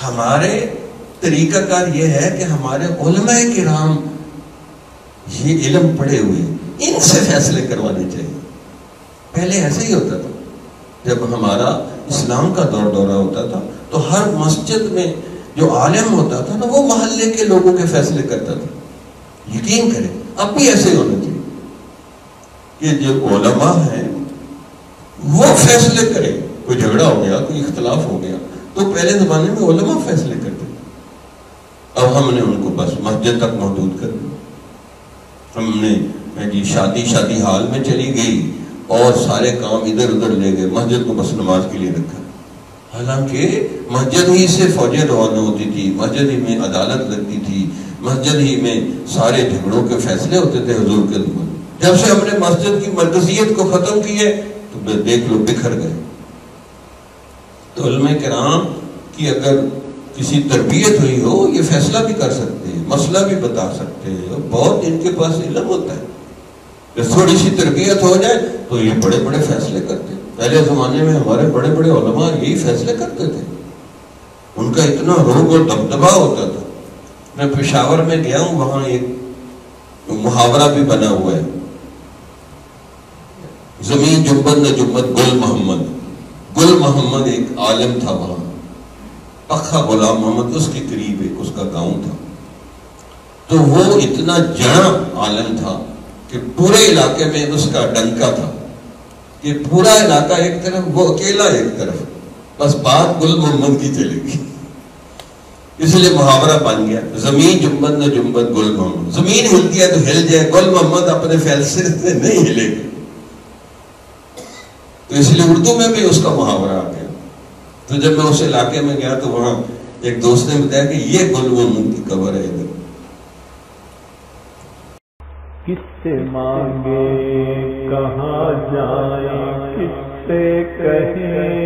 ہمارے طریقہ کار یہ ہے کہ ہمارے علماء کرام یہ علم پڑھے ہوئے ان سے فیصلے کروانے چاہیے. پہلے ایسے ہی ہوتا تھا. جب ہمارا اسلام کا دورہ ہوتا تھا تو ہر مسجد میں جو عالم ہوتا تھا نا، وہ محلے کے لوگوں کے فیصلے کرتا تھا. یقین کریں اب بھی ایسے ہی ہونا چاہیے کہ جو علماء ہیں وہ فیصلے کریں. کوئی جھگڑا ہو گیا، کوئی اختلاف ہو گیا، تو پہلے زمانے میں علماء فیصلے کرتے تھے. اب ہم نے ان کو بس مسجد تک محدود کر دیا. ہم نے جی شادی حال میں چلی گئی اور سارے کام ادھر ادھر لے گئے، مسجد کو بس نماز کے لیے رکھا. حالانکہ مسجد ہی سے فوجیں روانہ ہوتی تھی، مسجد ہی میں عدالت لگتی تھی، مسجد ہی میں سارے جھگڑوں کے فیصلے ہوتے تھے حضور کے زمانے. جب سے ہم نے مسجد کی مرکزیت کو ختم کی ہے تو دیکھ لو بکھر گئے. تو علماء کرام کی اگر کسی تربیت ہوئی ہو یہ فیصلہ بھی کر سکتے ہیں، مسئلہ بھی بتا سکتے ہیں، بہت ان کے پاس علم ہوتا ہے. جب تھوڑی سی تربیت ہو جائے تو یہ بڑے بڑے فیصلے کرتے ہیں. پہلے زمانے میں ہمارے بڑے بڑے علماء یہی فیصلے کرتے تھے. ان کا اتنا روب اور دبدبا ہوتا تھا. میں پشاور میں گیا ہوں، وہاں ایک محاورہ بھی بنا ہوا ہے، زمین جنبت نہ جنبت گل محمد. گل محمد ایک عالم تھا وہاں، پکھا غلام محمد اس کے قریب ایک اس کا گاؤں تھا. تو وہ اتنا جڑا عالم تھا کہ پورے علاقے میں اس کا ڈنکا تھا کہ پورا علاقہ ایک طرف، وہ اکیلا ایک طرف، بس بات گل محمد کی چلے گی. اس لیے محاورہ بن گیا، زمین جنبت نہ جنبت گل محمد. زمین ہلتی ہے تو ہل جائے، گل محمد اپنے فیصلے سے نہیں ہلے گا. تو اس لیے اردو میں بھی اس کا محاورہ آ گیا. تو جب میں اس علاقے میں گیا تو وہاں ایک دوست نے بتایا کہ یہ گل محمد کی قبر ہے ادھر. کس سے مانگے کہاں جائیں، کس سے کہیں